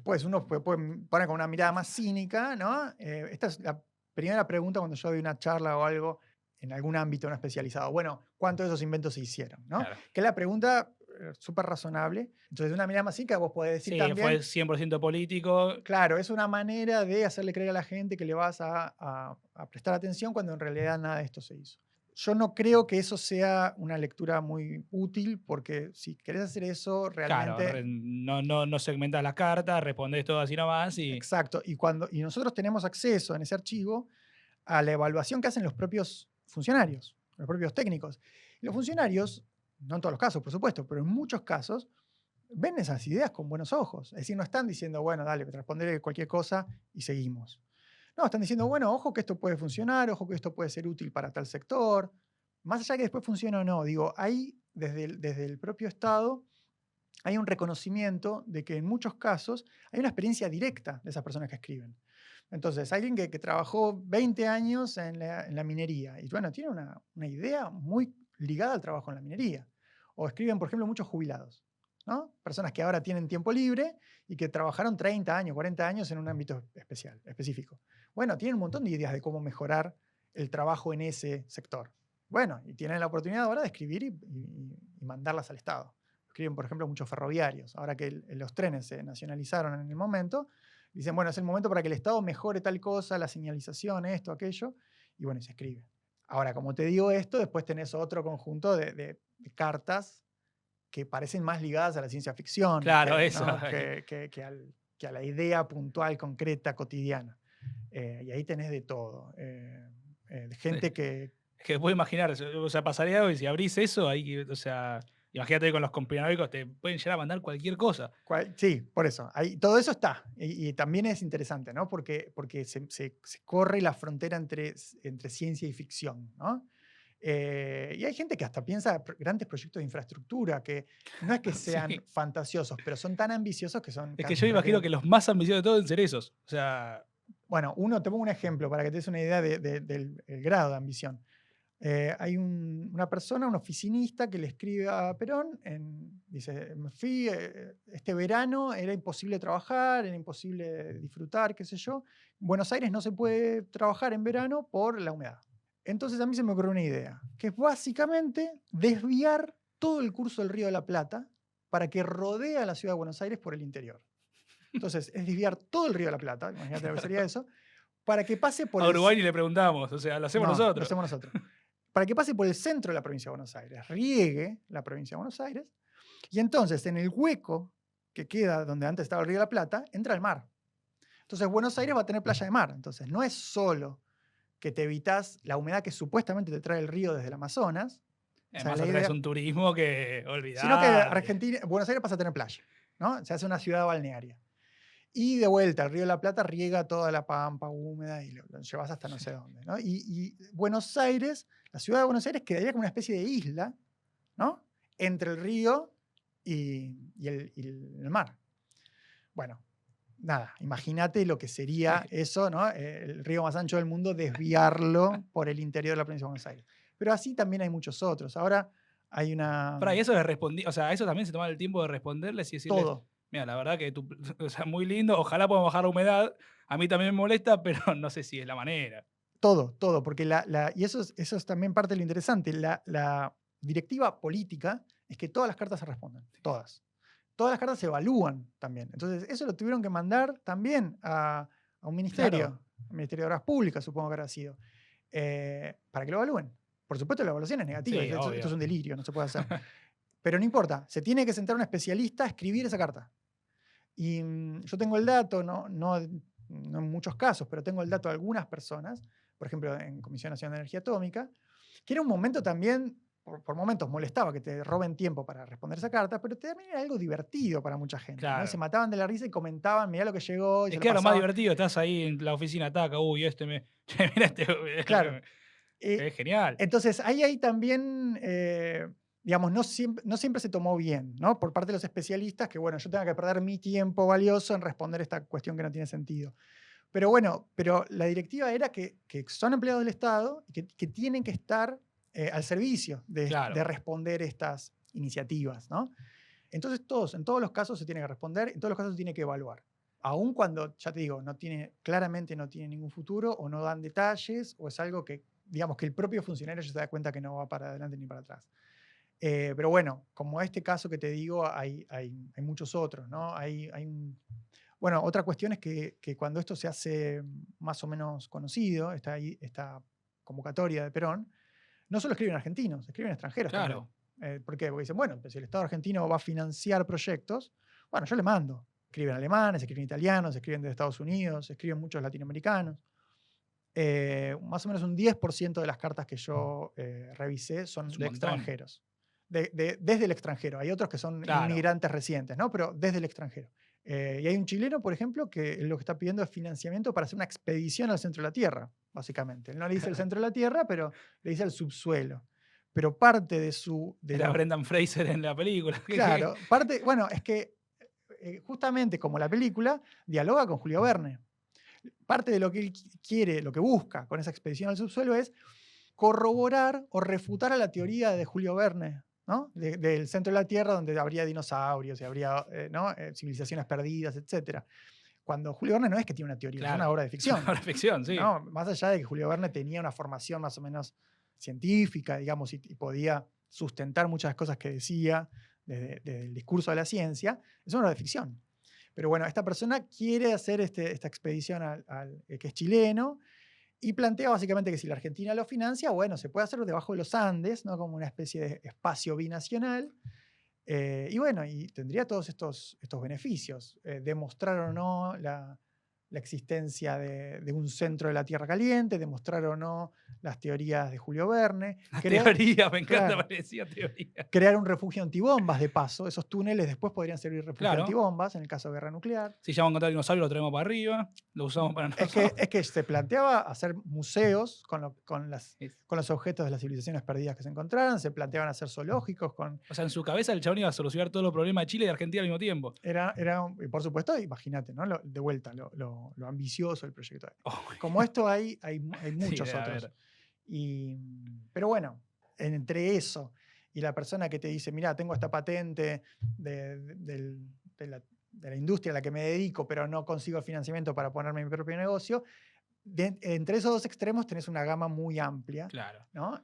Pues uno puede poner con una mirada más cínica, ¿no? Esta es la primera pregunta cuando yo doy una charla o algo en algún ámbito no especializado. Bueno, ¿cuántos de esos inventos se hicieron? ¿No? Claro. Que es la pregunta súper razonable. Entonces, de una mirada más cínica, vos podés decir Sí, fue también, 100% político. claro, es una manera de hacerle creer a la gente que le vas a prestar atención cuando en realidad nada de esto se hizo. Yo no creo que eso sea una lectura muy útil porque si querés hacer eso, Claro, realmente. no segmentas las cartas, respondés todo así nomás y Exacto. Y nosotros tenemos acceso en ese archivo a la evaluación que hacen los propios funcionarios, los propios técnicos. Y los funcionarios, no en todos los casos, por supuesto, pero en muchos casos, ven esas ideas con buenos ojos. Es decir, no están diciendo, bueno, dale, responderé cualquier cosa y seguimos. No, están diciendo, bueno, ojo que esto puede funcionar, ojo que esto puede ser útil para tal sector. Más allá de que después funcione o no, digo, ahí desde el propio Estado hay un reconocimiento de que en muchos casos hay una experiencia directa de esas personas que escriben. Entonces, alguien que trabajó 20 años en la minería y bueno, tiene una idea muy ligada al trabajo en la minería. O escriben, por ejemplo, muchos jubilados, ¿no? Personas que ahora tienen tiempo libre y que trabajaron 30 años, 40 años en un ámbito específico. Bueno, tienen un montón de ideas de cómo mejorar el trabajo en ese sector. Bueno, y tienen la oportunidad ahora de escribir y mandarlas al Estado. Escriben, por ejemplo, muchos ferroviarios. Ahora que los trenes se nacionalizaron en el momento, dicen, bueno, es el momento para que el Estado mejore tal cosa, la señalización, esto, aquello, y bueno, y se escribe. Ahora, como te digo esto, después tenés otro conjunto de cartas que parecen más ligadas a la ciencia ficción Claro, eso. ¿no? que a la idea puntual, concreta, cotidiana. Y ahí tenés de todo. Gente que... Es que puedo imaginar, o sea, pasaría algo y si abrís eso, ahí, o sea, imagínate con los conspiranoicos, te pueden llegar a mandar cualquier cosa. Sí, por eso. Todo eso está. Y también es interesante, ¿no? Porque se corre la frontera entre ciencia y ficción, ¿no? Y hay gente que hasta piensa grandes proyectos de infraestructura que no es que sean Sí. fantasiosos, pero son tan ambiciosos que son... Es que yo me imagino que los más ambiciosos de todos deben ser esos. O sea, Bueno, te pongo un ejemplo para que te des una idea del el grado de ambición. Hay una persona, un oficinista, que le escribe a Perón, dice, me fui, este verano era imposible trabajar, era imposible disfrutar, qué sé yo. En Buenos Aires no se puede trabajar en verano por la humedad. Entonces a mí se me ocurrió una idea, que es básicamente desviar todo el curso del Río de la Plata para que rodee a la ciudad de Buenos Aires por el interior. Entonces, es desviar todo el Río de la Plata, imagínate lo que sería eso, para que pase por a Uruguay ni le preguntamos, o sea, lo hacemos No, nosotros. lo hacemos nosotros. Para que pase por el centro de la provincia de Buenos Aires, riegue la provincia de Buenos Aires, y entonces en el hueco que queda donde antes estaba el Río de la Plata, entra el mar. Entonces Buenos Aires va a tener playa de mar. Entonces no es solo que te evitas la humedad que supuestamente te trae el río desde el Amazonas, Además, la otra vez idea- un turismo que sino que olvidar. Buenos Aires pasa a tener playa, ¿no? Se hace una ciudad balnearia. Y de vuelta, el Río de la Plata riega toda la pampa húmeda y lo llevas hasta no sé dónde, ¿no? Y Buenos Aires, la ciudad de Buenos Aires quedaría como una especie de isla, ¿no? Entre el río y el mar. Bueno, nada, imagínate lo que sería eso, ¿no? El río más ancho del mundo, desviarlo por el interior de la provincia de Buenos Aires. Pero así también hay muchos otros. Ahora hay una... Para, y eso le respondí, o sea, eso también se toma el tiempo de responderles y decirles, Todo, mira, la verdad que o sea, muy lindo, ojalá podamos bajar la humedad, a mí también me molesta, pero no sé si es la manera. todo, porque y eso es también parte de lo interesante. La directiva política es que todas las cartas se respondan, todas. Todas las cartas se evalúan también. Entonces, eso lo tuvieron que mandar también a un ministerio, Claro. al Ministerio de Obras Públicas, supongo que habrá sido, para que lo evalúen. Por supuesto, la evaluación es negativa, Sí, esto obvio. es un delirio, no se puede hacer. Pero no importa, se tiene que sentar un especialista a escribir esa carta. Y yo tengo el dato, no en muchos casos, pero tengo el dato de algunas personas, por ejemplo, en Comisión Nacional de Energía Atómica, que era un momento también, por momentos molestaba que te roben tiempo para responder esa carta, pero también era algo divertido para mucha gente, ¿no? Claro. Se mataban de la risa y comentaban, mirá lo que llegó, y Es se lo que era lo más pasaban. divertido, estás ahí en la oficina, ataca, uy, che, mira Claro. es genial. Entonces, ahí también, digamos, no siempre se tomó bien, ¿no? Por parte de los especialistas, que bueno, yo tenga que perder mi tiempo valioso en responder esta cuestión que no tiene sentido. Pero bueno, la directiva era que son empleados del Estado y que tienen que estar al servicio Claro. de responder estas iniciativas, ¿no? Entonces, en todos los casos se tiene que responder, en todos los casos se tiene que evaluar. Aun cuando, ya te digo, claramente no tiene ningún futuro o no dan detalles o es algo que, digamos, que el propio funcionario ya se da cuenta que no va para adelante ni para atrás. Pero bueno, como este caso que te digo, hay muchos otros, ¿no? Bueno, otra cuestión es que cuando esto se hace más o menos conocido, esta convocatoria de Perón, no solo escriben argentinos, escriben extranjeros Claro. también. ¿Por qué? Porque dicen, bueno, pues si el Estado argentino va a financiar proyectos, bueno, yo le mando. Escriben alemanes, escriben italianos, escriben de Estados Unidos, escriben muchos latinoamericanos. Más o menos un 10% de las cartas que yo revisé son Es un de montón. extranjeros. Desde el extranjero. Hay otros que son Claro. inmigrantes recientes, ¿no? Pero desde el extranjero. Y hay un chileno, por ejemplo, que lo que está pidiendo es financiamiento para hacer una expedición al centro de la Tierra, básicamente. Él no le dice el centro de la Tierra, pero le dice el subsuelo. Pero parte de Era Brendan Fraser en la película. Claro, bueno, es que justamente como la película, dialoga con Julio Verne. Parte de lo que él quiere, lo que busca con esa expedición al subsuelo es corroborar o refutar a la teoría de Julio Verne ¿no? Del centro de la Tierra, donde habría dinosaurios y habría ¿no? Civilizaciones perdidas, etc. Cuando Julio Verne no es que tiene una teoría, es una Claro. obra de Es una ficción. obra de ficción, sí. ¿No? Más allá de que Julio Verne tenía una formación más o menos científica, digamos, y podía sustentar muchas cosas que decía desde el discurso de la ciencia, es una obra de ficción. Pero bueno, esta persona quiere hacer esta expedición que es chileno y plantea básicamente que si la Argentina lo financia, bueno, se puede hacer debajo de los Andes, ¿no? Como una especie de espacio binacional. Y bueno, y tendría todos estos beneficios. Demostrar o no la existencia de un centro de la Tierra caliente, demostrar o no las teorías de Julio Verne. La teoría, me encanta, Claro, parecía teoría. crear un refugio antibombas de paso. Esos túneles después podrían servir refugio Claro. antibombas en el caso de guerra nuclear. Si ya vamos a encontrar dinosaurio, lo traemos para arriba, lo usamos para Es que, nosotros. es que se planteaba hacer museos con Es- los objetos de las civilizaciones perdidas que se encontraran, se planteaban hacer zoológicos con. O sea, en su cabeza el chabón iba a solucionar todos los problemas de Chile y Argentina al mismo tiempo. Y por supuesto, imagínate, ¿no? De vuelta, lo ambicioso del proyecto. Oh, Como esto hay sí, muchos debe otros. haber. Pero bueno, entre eso y la persona que te dice, mira, tengo esta patente de la industria a la que me dedico, pero no consigo el financiamiento para ponerme mi propio negocio, entre esos dos extremos tenés una gama muy amplia, Claro. ¿no?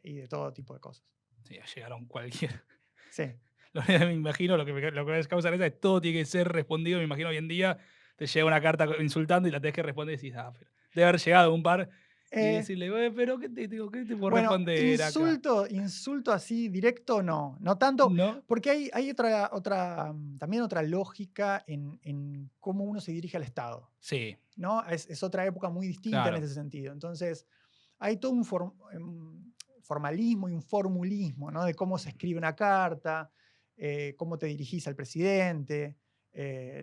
Y de todo tipo de cosas. Sí, llegaron cualquier. Sí. Lo que me imagino, lo que me causa risa es todo tiene que ser respondido. Me imagino hoy en día te llega una carta insultando y la tenés que responder y decís, pero debe haber llegado un par y Eh, decirle, pero ¿qué te puedo Bueno, responder acá? insulto así directo no tanto, ¿No? porque hay también otra lógica en cómo uno se dirige al Estado, Sí, ¿no? Es otra época muy distinta en claro. ese sentido. Entonces, hay todo un formalismo y un formulismo, ¿no? De cómo se escribe una carta, cómo te dirigís al presidente,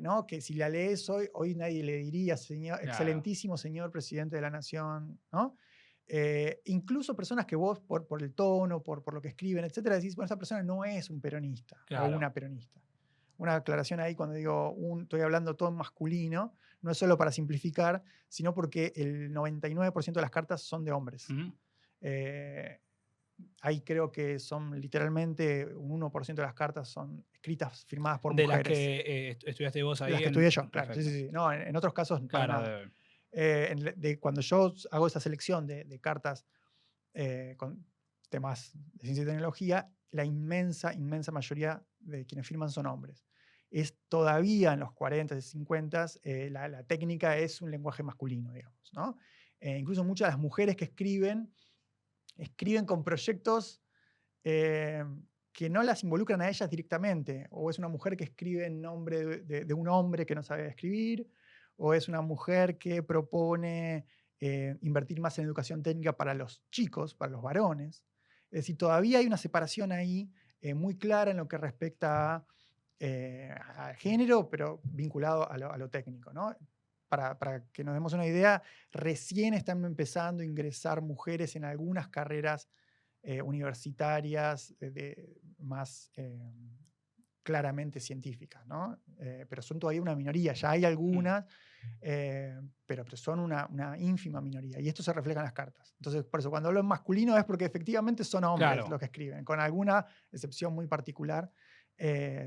¿no? Que si la lees hoy nadie le diría, Claro. excelentísimo señor presidente de la nación, ¿no? Incluso personas que vos, por el tono, por lo que escriben, etcétera, decís, bueno, esa persona no es un peronista o Claro. una peronista. Una aclaración ahí cuando digo, estoy hablando todo en masculino, no es solo para simplificar, sino porque el 99% de las cartas son de hombres. Ujú. Eh, Ahí creo que son literalmente un 1% de las cartas son escritas, firmadas por De las mujeres. que estudiaste vos De ahí las que en. estudié yo, claro. Sí, Perfecto. sí, sí. No, en otros casos, para Claro, nada. Cuando yo hago esa selección de cartas con temas de ciencia y tecnología, la inmensa, inmensa mayoría de quienes firman son hombres. Es todavía en los 40 y 50 la técnica es un lenguaje masculino, digamos, ¿no? Incluso muchas de las mujeres que escriben con proyectos eh, que no las involucran a ellas directamente, o es una mujer que escribe en nombre de un hombre que no sabe escribir, o es una mujer que propone invertir más en educación técnica para los chicos, para los varones. Es decir, todavía hay una separación ahí muy clara en lo que respecta al género, pero vinculado a lo técnico, ¿no? Para que nos demos una idea, recién están empezando a ingresar mujeres en algunas carreras universitarias más claramente científicas, ¿no? Pero son todavía una minoría, ya hay algunas, pero son una ínfima minoría, y esto se refleja en las cartas. Entonces, por eso, cuando hablo en masculino es porque efectivamente son hombres claro. los que escriben, con alguna excepción muy particular,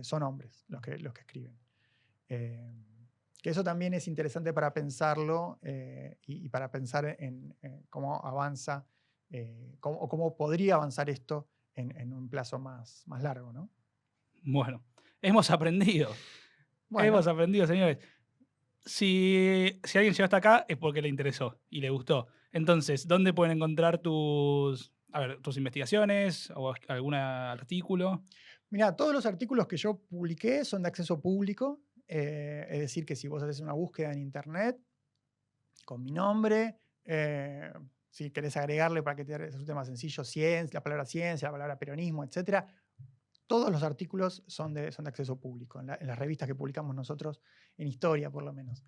son hombres los que escriben. Eh, que eso también es interesante para pensarlo y para pensar en cómo avanza o cómo podría avanzar esto en un plazo más largo, ¿no? Bueno, hemos aprendido. Hemos Bueno, aprendido, señores. Si alguien llegó hasta acá es porque le interesó y le gustó. Entonces, ¿dónde pueden encontrar tus investigaciones o algún artículo? mira, todos los artículos que yo publiqué son de acceso público, es decir, que si vos haces una búsqueda en internet con mi nombre, si querés agregarle para que te resulte más sencillo, la palabra ciencia, la palabra peronismo, etcétera, todos los artículos son de acceso público, en las revistas que publicamos nosotros, en historia por lo menos.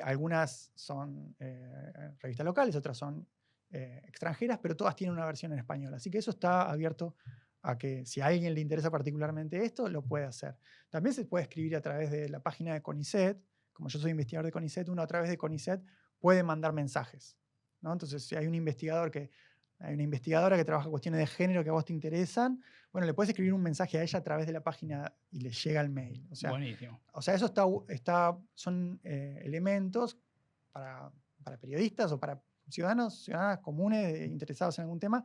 Algunas son revistas locales, otras son extranjeras, pero todas tienen una versión en español. Así que eso está abierto a que si a alguien le interesa particularmente esto, lo puede hacer. También se puede escribir a través de la página de CONICET. Como yo soy investigador de CONICET, uno a través de CONICET puede mandar mensajes, ¿no? Entonces, si hay un investigador que hay una investigadora que trabaja cuestiones de género que a vos te interesan, bueno, le puedes escribir un mensaje a ella a través de la página y le llega el mail. Buenísimo. O sea, eso son elementos para periodistas o para ciudadanas comunes interesados en algún tema.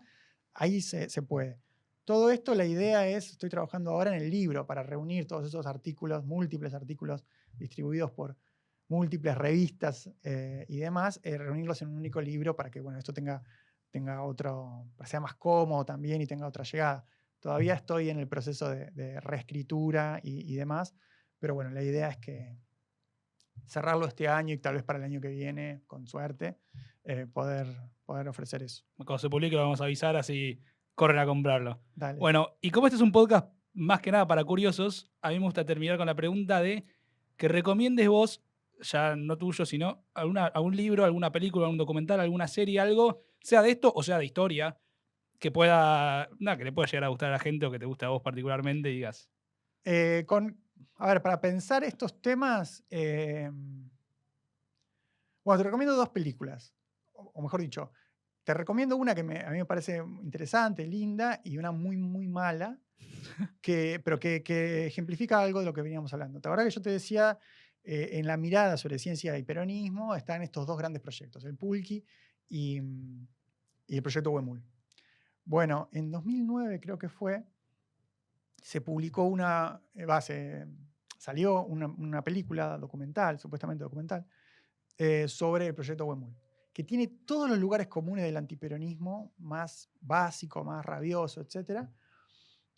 Ahí se puede. Todo esto, la idea es, estoy trabajando ahora en el libro para reunir todos esos artículos, múltiples artículos distribuidos por múltiples revistas y demás, reunirlos en un único libro para que, bueno, esto tenga otro, para que sea más cómodo también y tenga otra llegada. Todavía estoy en el proceso de reescritura y demás, pero bueno, la idea es que cerrarlo este año y tal vez para el año que viene, con suerte, poder ofrecer eso. Cuando se publique lo vamos a avisar, así corren a comprarlo. Dale. Bueno, y como este es un podcast más que nada para curiosos, a mí me gusta terminar con la pregunta de que recomiendes vos, ya no tuyo, sino algún libro, alguna película, algún documental, alguna serie, algo, sea de esto o sea de historia, que le pueda llegar a gustar a la gente o que te guste a vos particularmente y digas. A ver, para pensar estos temas, bueno, te recomiendo 2 películas, o mejor dicho, te recomiendo una que a mí me parece interesante, linda, y una muy, muy mala, pero que ejemplifica algo de lo que veníamos hablando. ¿Te acuerdas que yo te decía, en la mirada sobre ciencia y peronismo están estos 2 grandes proyectos, el Pulqui y el proyecto Huemul? Bueno, en 2009 creo que fue, se publicó salió una película documental, supuestamente documental, sobre el proyecto Huemul, que tiene todos los lugares comunes del antiperonismo, más básico, más rabioso, etc.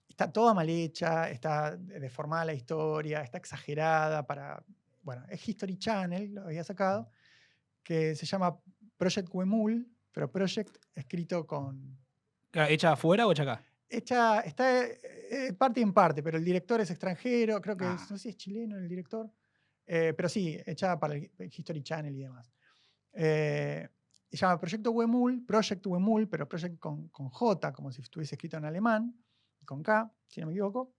Está toda mal hecha, está deformada la historia, está exagerada bueno, es History Channel, lo había sacado, que se llama Project Huemul, pero Project escrito con... ¿Hecha afuera o hecha acá? Está parte en parte, pero el director es extranjero, creo que no sé si es chileno el director, pero sí, hecha para el History Channel y demás. Se llama Project Huemul, pero Project con J, como si estuviese escrito en alemán, con K, si no me equivoco.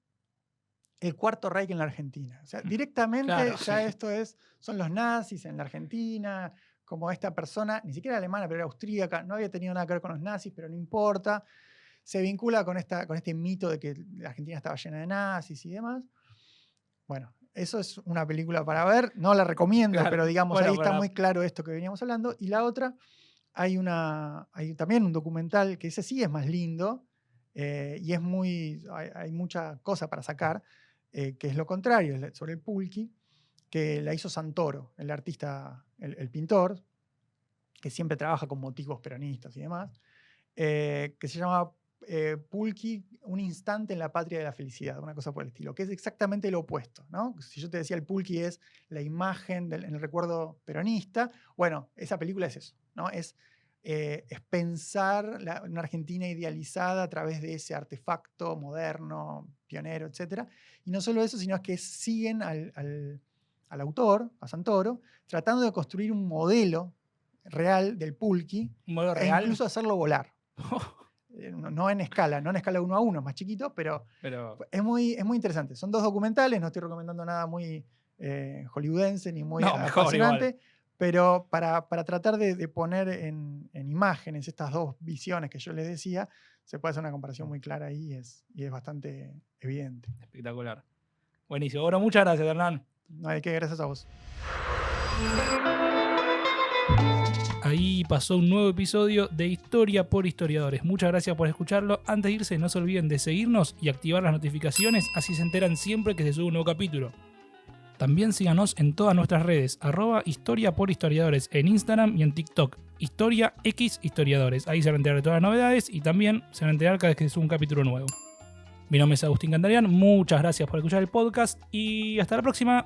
El Cuarto Reich en la Argentina. O sea, directamente Claro, ya sí. son los nazis en la Argentina, como esta persona, ni siquiera alemana, pero era austríaca, no había tenido nada que ver con los nazis, pero no importa. Se vincula con este mito de que la Argentina estaba llena de nazis y demás. Bueno, eso es una película para ver, no la recomiendo, Claro. pero digamos, Bueno, ahí está muy claro esto que veníamos hablando. Y la otra, hay también un documental que ese sí es más lindo y hay mucha cosa para sacar, que es lo contrario, sobre el Pulqui, que la hizo Santoro, el artista, el pintor, que siempre trabaja con motivos peronistas y demás, que se llama Pulqui, un instante en la patria de la felicidad, una cosa por el estilo, que es exactamente lo opuesto, ¿no? Si yo te decía el Pulqui es la imagen en el recuerdo peronista, bueno, esa película es eso, ¿no? Es pensar una Argentina idealizada a través de ese artefacto moderno, pionero, etc. Y no solo eso, sino que siguen al autor, a Santoro, tratando de construir un modelo real del Pulqui, ¿Un modelo e real? incluso hacerlo volar. No en escala 1 a 1, es más chiquito, pero es muy interesante. Son 2 documentales, no estoy recomendando nada muy hollywoodense ni muy apasionante, igual. pero para tratar de poner en imágenes estas 2 visiones que yo les decía, se puede hacer una comparación muy clara ahí y es bastante evidente. Espectacular. Buenísimo. Bueno, muchas gracias, Hernán. No hay que, gracias a vos. Ahí pasó un nuevo episodio de Historia por Historiadores. Muchas gracias por escucharlo. Antes de irse, no se olviden de seguirnos y activar las notificaciones, así se enteran siempre que se sube un nuevo capítulo. También síganos en todas nuestras redes, @Historia por Historiadores en Instagram y en TikTok, Historia X Historiadores. Ahí se van a enterar de todas las novedades y también se van a enterar cada vez que se sube un capítulo nuevo. Mi nombre es Agustín Candarian, muchas gracias por escuchar el podcast y hasta la próxima.